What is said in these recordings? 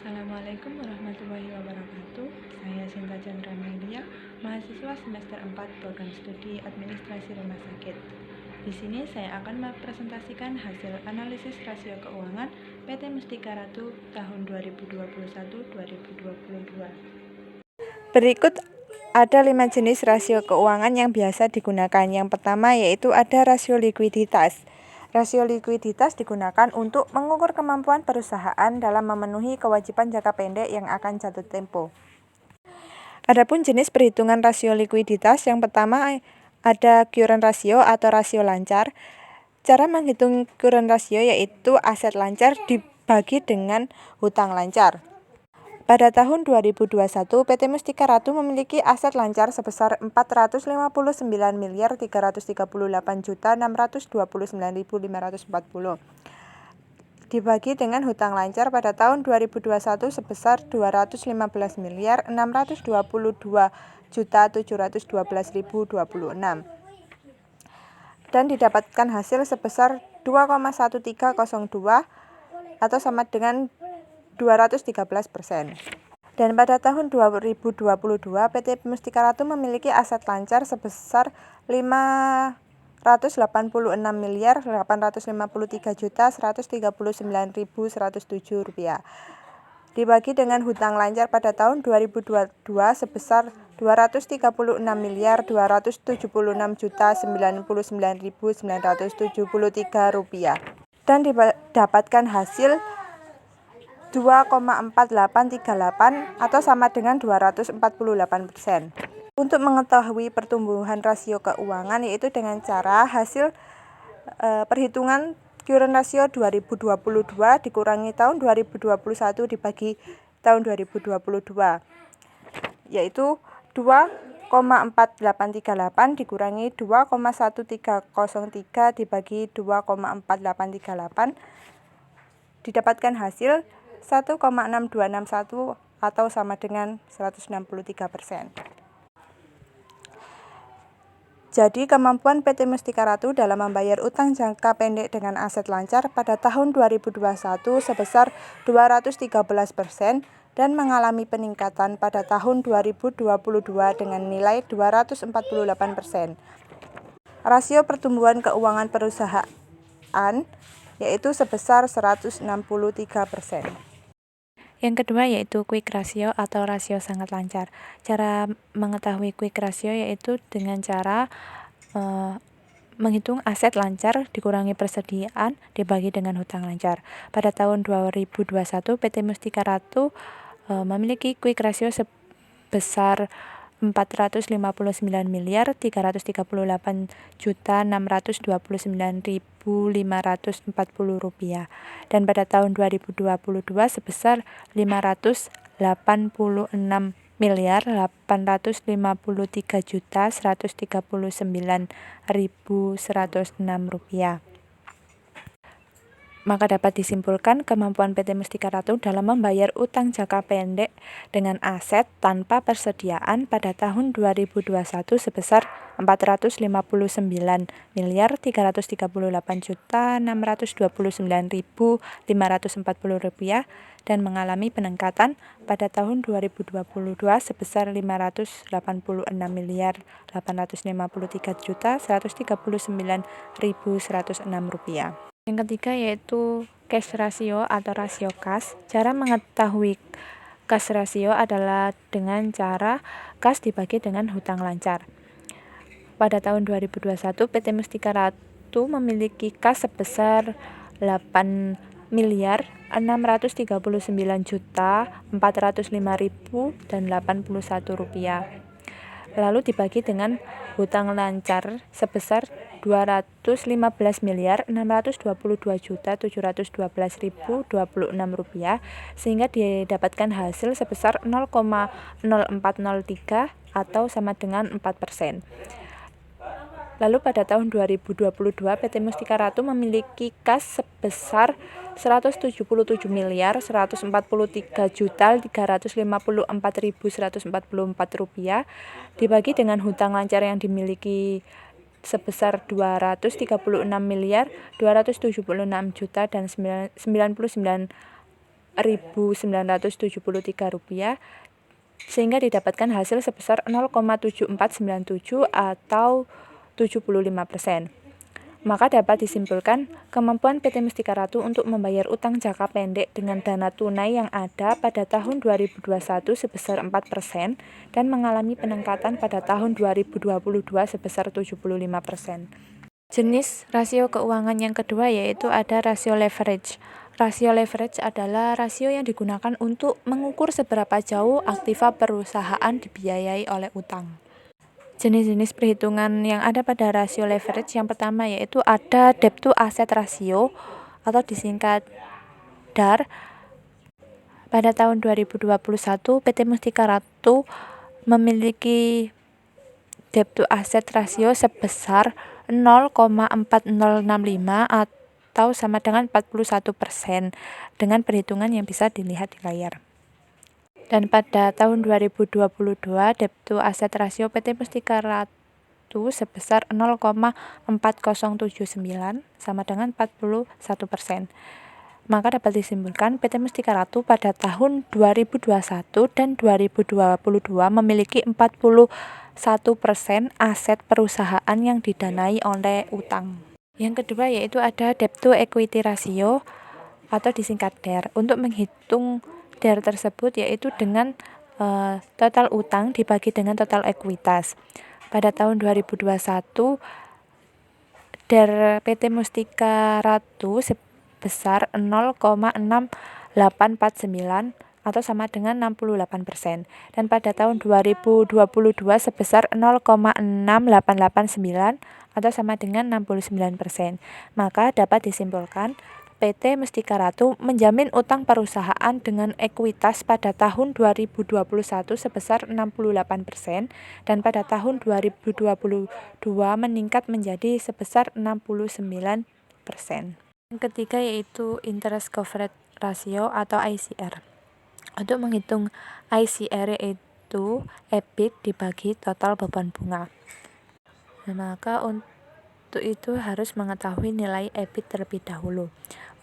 Assalamualaikum warahmatullahi wabarakatuh. Saya Sinta Chandra Melia, mahasiswa semester 4 program studi administrasi rumah sakit. Di sini saya akan mempresentasikan hasil analisis rasio keuangan PT Mustika Ratu tahun 2021-2022. Berikut ada 5 jenis rasio keuangan yang biasa digunakan. Yang pertama yaitu ada rasio likuiditas. Rasio likuiditas digunakan untuk mengukur kemampuan perusahaan dalam memenuhi kewajiban jangka pendek yang akan jatuh tempo. Adapun jenis perhitungan rasio likuiditas, yang pertama ada current ratio atau rasio lancar. Cara menghitung current ratio yaitu aset lancar dibagi dengan hutang lancar. Pada tahun 2021, PT Mustika Ratu memiliki aset lancar sebesar 459.338.629.540 dibagi dengan hutang lancar pada tahun 2021 sebesar 215.622.712.026 dan didapatkan hasil sebesar 2,1302 atau sama dengan 213%. Dan pada tahun 2022, PT Mustika Ratu memiliki aset lancar sebesar 586.853.139.107 rupiah dibagi dengan hutang lancar pada tahun 2022 sebesar 236.276.099.973 rupiah dan didapatkan hasil 2,4838 atau sama dengan 248%. Untuk mengetahui pertumbuhan rasio keuangan yaitu dengan cara hasil perhitungan current ratio 2022 dikurangi tahun 2021 dibagi tahun 2022 yaitu 2,4838 dikurangi 2,1303 dibagi 2,4838 didapatkan hasil 1,6261 atau sama dengan 163%. Jadi kemampuan PT Mustika Ratu dalam membayar utang jangka pendek dengan aset lancar pada tahun 2021 sebesar 213% dan mengalami peningkatan pada tahun 2022 dengan nilai 248%. Rasio pertumbuhan keuangan perusahaan yaitu sebesar 163%. Yang kedua yaitu quick ratio atau rasio sangat lancar. Cara mengetahui quick ratio yaitu dengan cara menghitung aset lancar dikurangi persediaan dibagi dengan hutang lancar. Pada tahun 2021 PT Mustika Ratu memiliki quick ratio sebesar 459.338.629.540 rupiah dan pada tahun 2022 sebesar 580.853.139.106 rupiah. Maka dapat disimpulkan kemampuan PT Mustika Ratu dalam membayar utang jangka pendek dengan aset tanpa persediaan pada tahun 2021 sebesar 459.338.629.540 rupiah dan mengalami peningkatan pada tahun 2022 sebesar 580.853.139.106 rupiah. Yang ketiga yaitu cash ratio atau rasio kas. Cara mengetahui cash ratio adalah dengan cara kas dibagi dengan hutang lancar. Pada tahun 2021 PT Mustika Ratu memiliki kas sebesar 8.639.405.081 rupiah. Lalu dibagi dengan hutang lancar sebesar 215.622.712.026 rupiah sehingga didapatkan hasil sebesar 0,0403 atau sama dengan 4%. Lalu pada tahun 2022 PT Mustika Ratu memiliki kas sebesar 177.143.354.144 rupiah dibagi dengan hutang lancar yang dimiliki sebesar 236.276.099 Rp1.973 sehingga didapatkan hasil sebesar 0,7497 atau 75%. Maka dapat disimpulkan kemampuan PT Mustika Ratu untuk membayar utang jangka pendek dengan dana tunai yang ada pada tahun 2021 sebesar 4% dan mengalami peningkatan pada tahun 2022 sebesar 75%. Jenis rasio keuangan yang kedua yaitu ada rasio leverage. Rasio leverage adalah rasio yang digunakan untuk mengukur seberapa jauh aktiva perusahaan dibiayai oleh utang. Jenis-jenis perhitungan yang ada pada rasio leverage yang pertama yaitu ada debt to asset ratio atau disingkat DAR. Pada tahun 2021 PT Mustika Ratu memiliki debt to asset ratio sebesar 0,4065 atau sama dengan 41% dengan perhitungan yang bisa dilihat di layar. Dan pada tahun 2022 debt to asset ratio PT Mustika Ratu sebesar 0,4079 sama dengan 41%. Maka dapat disimpulkan PT Mustika Ratu pada tahun 2021 dan 2022 memiliki 41% aset perusahaan yang didanai oleh utang. Yang kedua yaitu ada debt to equity ratio atau disingkat DER. Untuk menghitung DER tersebut yaitu dengan total utang dibagi dengan total ekuitas. Pada tahun 2021 DER PT Mustika Ratu sebesar 0,6849 atau sama dengan 68%. Dan pada tahun 2022 sebesar 0,6889 atau sama dengan 69%. Maka dapat disimpulkan PT Mustika Ratu menjamin utang perusahaan dengan ekuitas pada tahun 2021 sebesar 68% dan pada tahun 2022 meningkat menjadi sebesar 69%. Yang ketiga yaitu interest coverage ratio atau ICR. Untuk menghitung ICR yaitu EBIT dibagi total beban bunga. Maka untuk itu harus mengetahui nilai EBIT terlebih dahulu.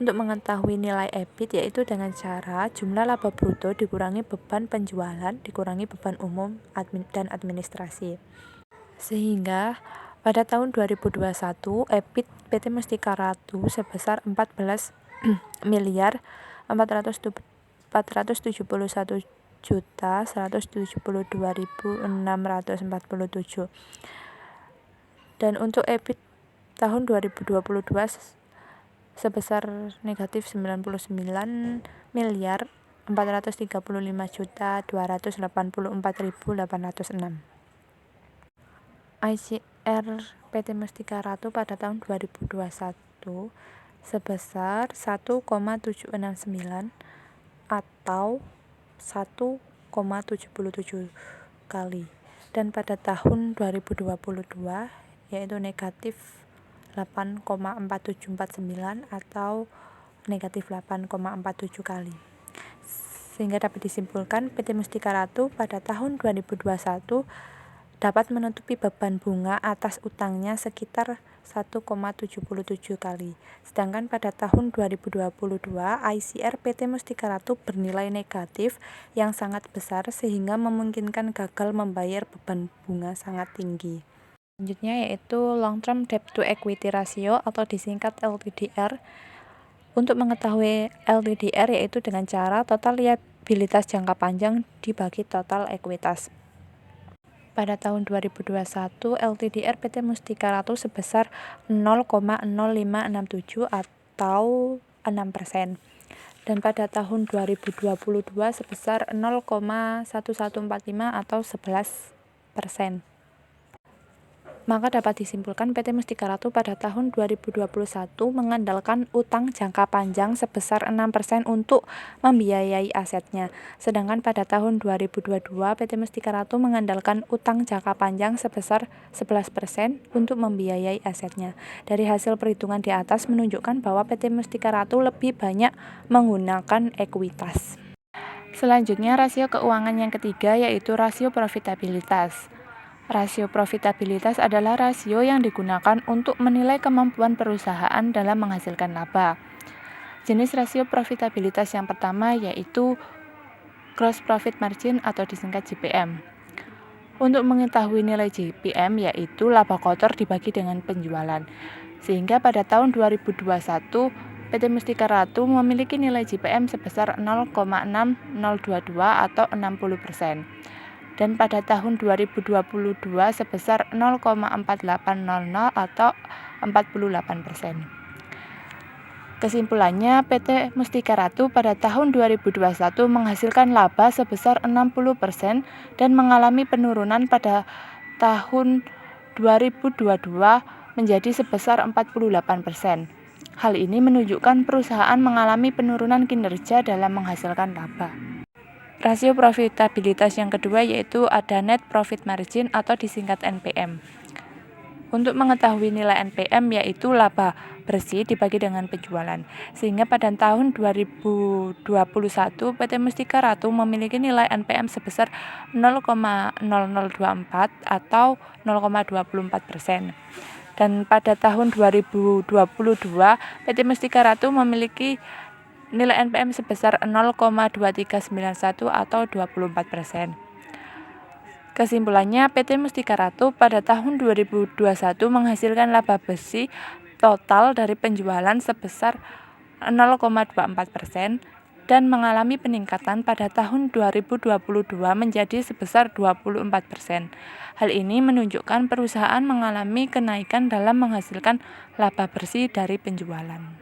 Untuk mengetahui nilai EBIT yaitu dengan cara jumlah laba bruto dikurangi beban penjualan dikurangi beban umum dan administrasi. Sehingga pada tahun 2021 EBIT PT Mustika Ratu sebesar 14 miliar 471.172.647. Dan untuk EBIT tahun 2022 sebesar negatif 99 miliar 435.284.806. ICR PT Mustika Ratu pada tahun 2021 sebesar 1,769 atau 1,77 kali. Dan pada tahun 2022 yaitu negatif 8,4749 atau negatif 8,47 kali. Sehingga dapat disimpulkan PT Mustika Ratu pada tahun 2021 dapat menutupi beban bunga atas utangnya sekitar 1,77 kali. Sedangkan pada tahun 2022 ICR PT Mustika Ratu bernilai negatif yang sangat besar sehingga memungkinkan gagal membayar beban bunga sangat tinggi. Selanjutnya yaitu long term debt to equity ratio atau disingkat LTDR. Untuk mengetahui LTDR yaitu dengan cara total liabilitas jangka panjang dibagi total ekuitas. Pada tahun 2021 LTDR PT Mustika Ratu sebesar 0,0567 atau 6%. Dan pada tahun 2022 sebesar 0,1145 atau 11%. Maka dapat disimpulkan PT Mustika Ratu pada tahun 2021 mengandalkan utang jangka panjang sebesar 6% untuk membiayai asetnya. Sedangkan pada tahun 2022 PT Mustika Ratu mengandalkan utang jangka panjang sebesar 11% untuk membiayai asetnya. Dari hasil perhitungan di atas menunjukkan bahwa PT Mustika Ratu lebih banyak menggunakan ekuitas. Selanjutnya rasio keuangan yang ketiga yaitu rasio profitabilitas. Rasio profitabilitas adalah rasio yang digunakan untuk menilai kemampuan perusahaan dalam menghasilkan laba. Jenis rasio profitabilitas yang pertama yaitu gross profit margin atau disingkat GPM. Untuk mengetahui nilai GPM yaitu laba kotor dibagi dengan penjualan. Sehingga pada tahun 2021 PT Mustika Ratu memiliki nilai GPM sebesar 0,6022 atau 60%. Dan pada tahun 2022 sebesar 0,4800 atau 48%. Kesimpulannya, PT Mustika Ratu pada tahun 2021 menghasilkan laba sebesar 60% dan mengalami penurunan pada tahun 2022 menjadi sebesar 48%. Hal ini menunjukkan perusahaan mengalami penurunan kinerja dalam menghasilkan laba. Rasio profitabilitas yang kedua yaitu ada net profit margin atau disingkat NPM. Untuk mengetahui nilai NPM yaitu laba bersih dibagi dengan penjualan. Sehingga pada tahun 2021 PT Mustika Ratu memiliki nilai NPM sebesar 0,0024 atau 0,24%. Dan pada tahun 2022 PT Mustika Ratu memiliki nilai NPM sebesar 0,2391 atau 24%. Kesimpulannya, PT Mustika Ratu pada tahun 2021 menghasilkan laba bersih total dari penjualan sebesar 0,24% dan mengalami peningkatan pada tahun 2022 menjadi sebesar 24%. Hal ini menunjukkan perusahaan mengalami kenaikan dalam menghasilkan laba bersih dari penjualan.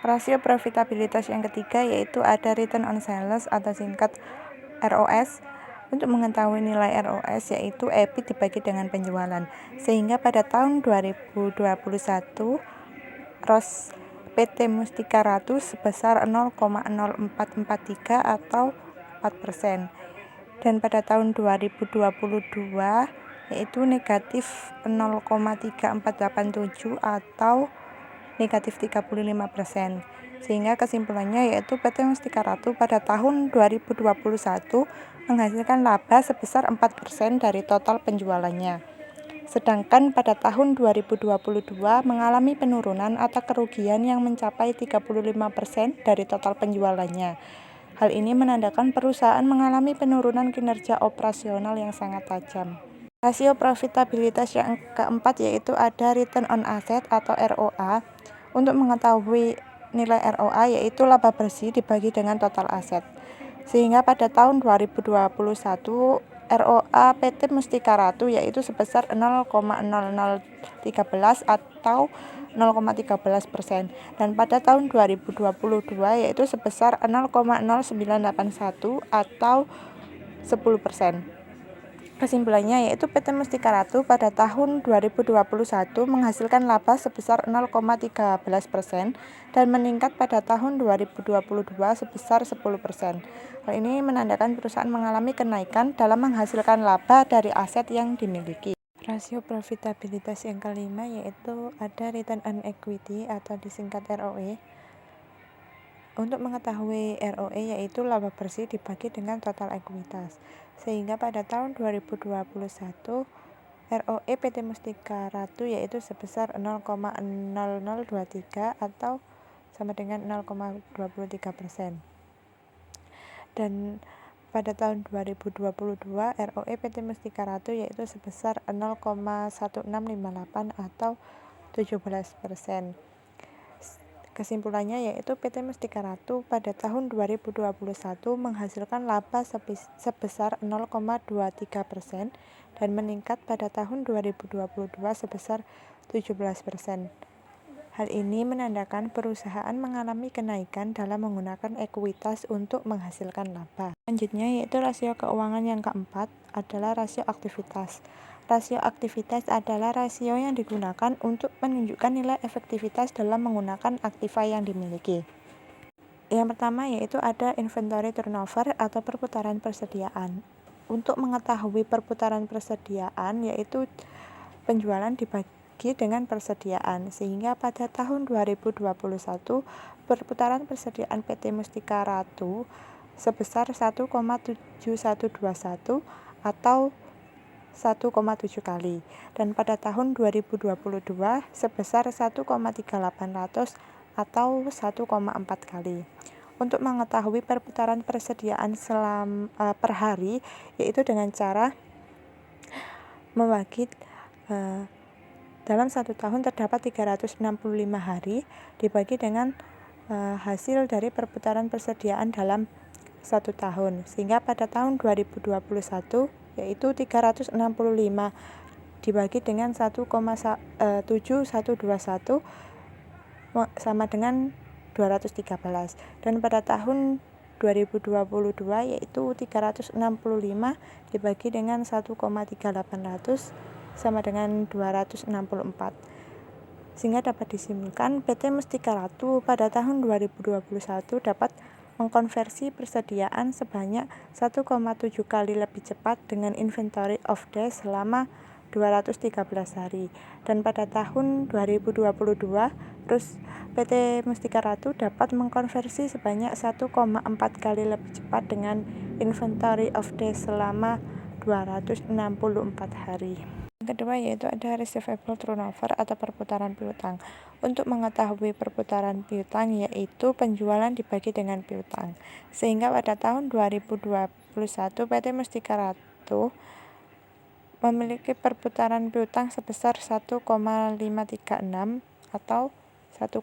Rasio profitabilitas yang ketiga yaitu ada return on sales atau singkat ROS. Untuk mengetahui nilai ROS yaitu EBIT dibagi dengan penjualan. Sehingga pada tahun 2021 ROS PT Mustika Ratu sebesar 0,0443 atau 4%. Dan pada tahun 2022 yaitu negatif 0,3487 atau negatif 35%. Sehingga kesimpulannya yaitu PT Mustika Ratu pada tahun 2021 menghasilkan laba sebesar 4% dari total penjualannya. Sedangkan pada tahun 2022 mengalami penurunan atau kerugian yang mencapai 35% dari total penjualannya. Hal ini menandakan perusahaan mengalami penurunan kinerja operasional yang sangat tajam. Rasio profitabilitas yang keempat yaitu ada return on asset atau ROA. Untuk mengetahui nilai ROA yaitu laba bersih dibagi dengan total aset. Sehingga pada tahun 2021 ROA PT Mustika Ratu yaitu sebesar 0,0013 atau 0,13% dan pada tahun 2022 yaitu sebesar 0,0981 atau 10%. Kesimpulannya yaitu PT Mustika Ratu pada tahun 2021 menghasilkan laba sebesar 0,13% dan meningkat pada tahun 2022 sebesar 10%. Hal ini menandakan perusahaan mengalami kenaikan dalam menghasilkan laba dari aset yang dimiliki. Rasio profitabilitas yang kelima yaitu ada return on equity atau disingkat ROE. Untuk mengetahui ROE yaitu laba bersih dibagi dengan total ekuitas. Sehingga pada tahun 2021 ROE PT Mustika Ratu yaitu sebesar 0,0023 atau sama dengan 0,23%. Dan pada tahun 2022 ROE PT Mustika Ratu yaitu sebesar 0,1658 atau 17%. Kesimpulannya yaitu PT Mustika Ratu pada tahun 2021 menghasilkan laba sebesar 0,23% dan meningkat pada tahun 2022 sebesar 17%. Hal ini menandakan perusahaan mengalami kenaikan dalam menggunakan ekuitas untuk menghasilkan laba. Selanjutnya yaitu rasio keuangan yang keempat adalah rasio aktivitas. Rasio aktivitas adalah rasio yang digunakan untuk menunjukkan nilai efektivitas dalam menggunakan aktiva yang dimiliki. Yang pertama yaitu ada inventory turnover atau perputaran persediaan. Untuk mengetahui perputaran persediaan yaitu penjualan dibagi dengan persediaan. Sehingga pada tahun 2021 perputaran persediaan PT Mustika Ratu sebesar 1,7121 atau 1,7 kali dan pada tahun 2022 sebesar 1,3800 atau 1,4 kali. Untuk mengetahui perputaran persediaan per hari, yaitu dengan cara membagi dalam 1 tahun terdapat 365 hari dibagi dengan hasil dari perputaran persediaan dalam 1 tahun, sehingga pada tahun 2021 yaitu 365 dibagi dengan 1,7121 sama dengan 213, dan pada tahun 2022 yaitu 365 dibagi dengan 1,3800 sama dengan 264, sehingga dapat disimpulkan PT Mustika Ratu pada tahun 2021 dapat mengkonversi persediaan sebanyak 1,7 kali lebih cepat dengan inventory of days selama 213 hari, dan pada tahun 2022 PT Mustika Ratu dapat mengkonversi sebanyak 1,4 kali lebih cepat dengan inventory of days selama 264 hari. Yang kedua yaitu ada receivable turnover atau perputaran piutang. Untuk mengetahui perputaran piutang yaitu penjualan dibagi dengan piutang, sehingga pada tahun 2021 PT Mustika Ratu memiliki perputaran piutang sebesar 1,536 atau 1,5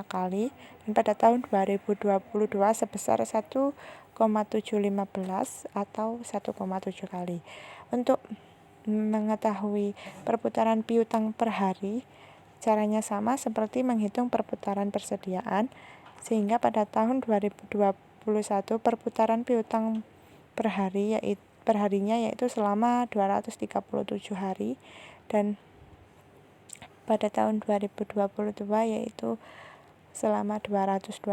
kali, dan pada tahun 2022 sebesar 1,715 atau 1,7 kali. Untuk mengetahui perputaran piutang per hari, caranya sama seperti menghitung perputaran persediaan, sehingga pada tahun 2021 perputaran piutang per harinya yaitu selama 237 hari, dan pada tahun 2022 yaitu selama 212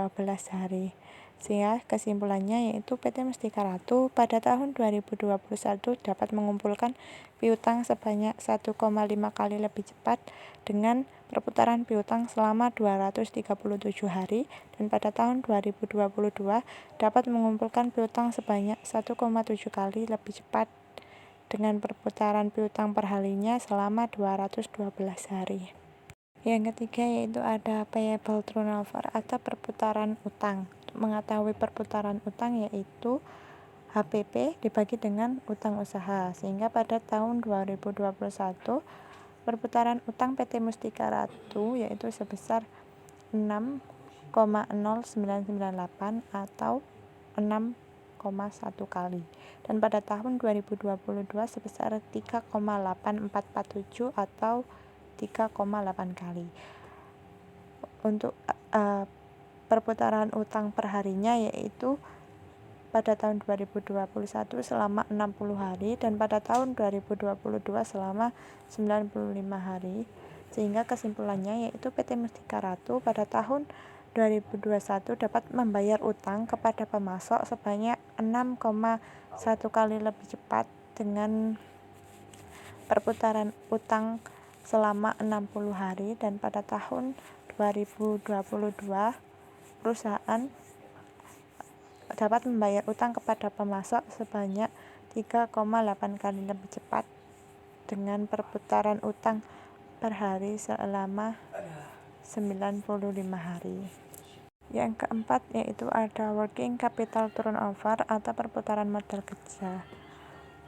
hari. Sehingga kesimpulannya yaitu PT Mustika Ratu pada tahun 2021 dapat mengumpulkan piutang sebanyak 1,5 kali lebih cepat dengan perputaran piutang selama 237 hari, dan pada tahun 2022 dapat mengumpulkan piutang sebanyak 1,7 kali lebih cepat dengan perputaran piutang per harinya selama 212 hari. Yang ketiga yaitu ada payable turnover atau perputaran utang. Untuk mengetahui perputaran utang yaitu HPP dibagi dengan utang usaha, sehingga pada tahun 2021 perputaran utang PT Mustika Ratu yaitu sebesar 6,0998 atau 6,1 kali, dan pada tahun 2022 sebesar 3,8447 atau 3,8 kali. Untuk perputaran utang per harinya yaitu pada tahun 2021 selama 60 hari dan pada tahun 2022 selama 95 hari, sehingga kesimpulannya yaitu PT Mustika Ratu pada tahun 2021 dapat membayar utang kepada pemasok sebanyak 6,1 kali lebih cepat dengan perputaran utang selama 60 hari, dan pada tahun 2022 perusahaan dapat membayar utang kepada pemasok sebanyak 3,8 kali lebih cepat dengan perputaran utang per hari selama 95 hari. Yang keempat yaitu ada working capital turnover atau perputaran modal kerja.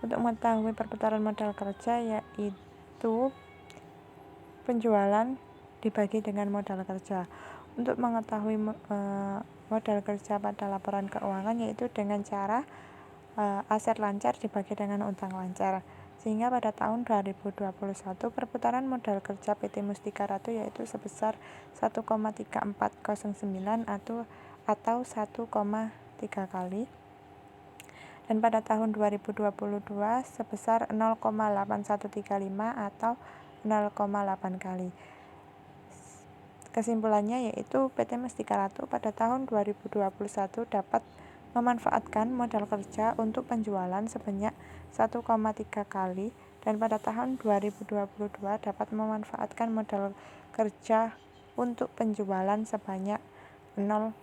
Untuk mengetahui perputaran modal kerja yaitu penjualan dibagi dengan modal kerja. Untuk mengetahui modal kerja pada laporan keuangan yaitu dengan cara aset lancar dibagi dengan utang lancar, sehingga pada tahun 2021 perputaran modal kerja PT Mustika Ratu yaitu sebesar 1,3409 atau 1,3 kali, dan pada tahun 2022 sebesar 0,8135 atau 0,8 kali. Kesimpulannya yaitu PT Mustika Ratu pada tahun 2021 dapat memanfaatkan modal kerja untuk penjualan sebanyak 1,3 kali, dan pada tahun 2022 dapat memanfaatkan modal kerja untuk penjualan sebanyak 0,8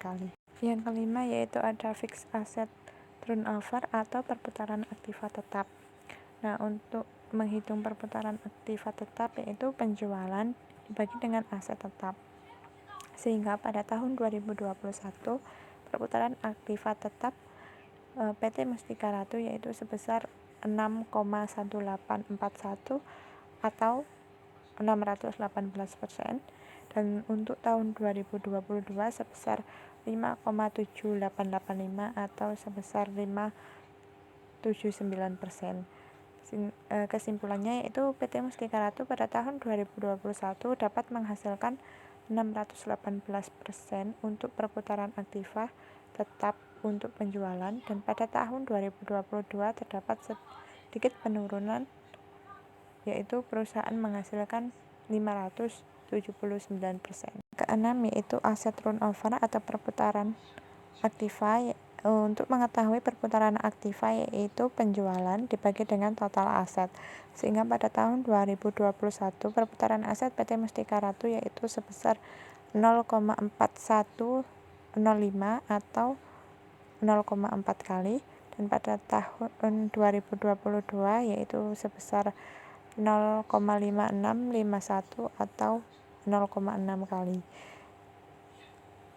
kali. Yang kelima yaitu ada fixed asset turnover atau perputaran aktiva tetap. Nah, untuk menghitung perputaran aktiva tetap yaitu penjualan dibagi dengan aset tetap. sehingga pada tahun 2021 perputaran aktiva tetap PT Mustika Ratu yaitu sebesar 6,1841 atau 618%, dan untuk tahun 2022 sebesar 5,7885 atau sebesar 5,79%. Kesimpulannya yaitu PT Mustika Ratu pada tahun 2021 dapat menghasilkan 618% untuk perputaran aktiva tetap untuk penjualan, dan pada tahun 2022 terdapat sedikit penurunan yaitu perusahaan menghasilkan 579%. Keenam yaitu aset turnover atau perputaran aktiva. Untuk mengetahui perputaran aktiva yaitu penjualan dibagi dengan total aset, sehingga pada tahun 2021 perputaran aset PT Mustika Ratu yaitu sebesar 0,4105 atau 0,4 kali, dan pada tahun 2022 yaitu sebesar 0,5651 atau 0,6 kali.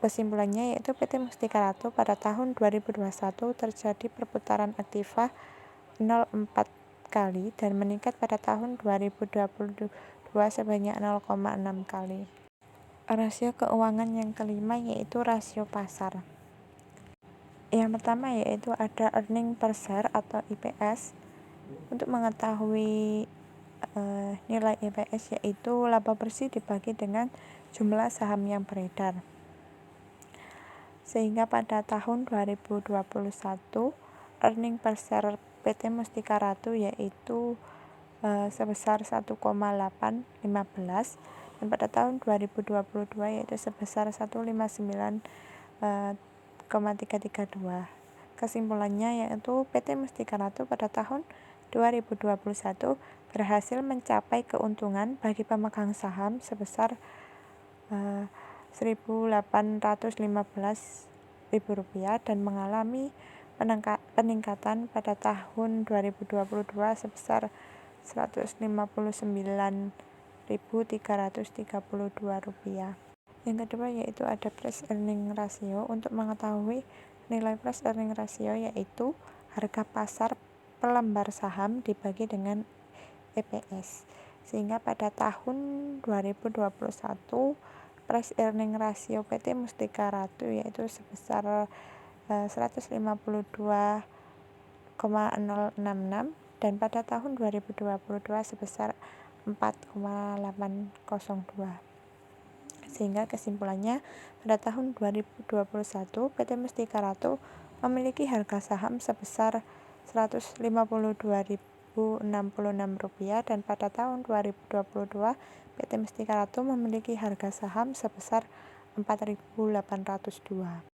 Kesimpulannya yaitu PT Mustika Ratu pada tahun 2021 terjadi perputaran aktiva 0,4 kali dan meningkat pada tahun 2022 sebanyak 0,6 kali. Rasio keuangan yang kelima yaitu rasio pasar. Yang pertama yaitu ada earning per share atau EPS. Untuk mengetahui nilai EPS yaitu laba bersih dibagi dengan jumlah saham yang beredar. Sehingga pada tahun 2021 earning per share PT Mustika Ratu yaitu sebesar 1,815, dan pada tahun 2022 yaitu sebesar 159,332. Kesimpulannya yaitu PT Mustika Ratu pada tahun 2021 berhasil mencapai keuntungan bagi pemegang saham sebesar Rp1.815.000 dan mengalami peningkatan pada tahun 2022 sebesar Rp159.332. Yang kedua yaitu ada price earning ratio. Untuk mengetahui nilai price earning ratio yaitu harga pasar per lembar saham dibagi dengan EPS, sehingga pada tahun 2021 price earning ratio PT Mustika Ratu yaitu sebesar 152,066, dan pada tahun 2022 sebesar 4,802. Sehingga kesimpulannya pada tahun 2021 PT Mustika Ratu memiliki harga saham sebesar Rp152.066 dan pada tahun 2022 PT Mustika Ratu memiliki harga saham sebesar Rp4.802.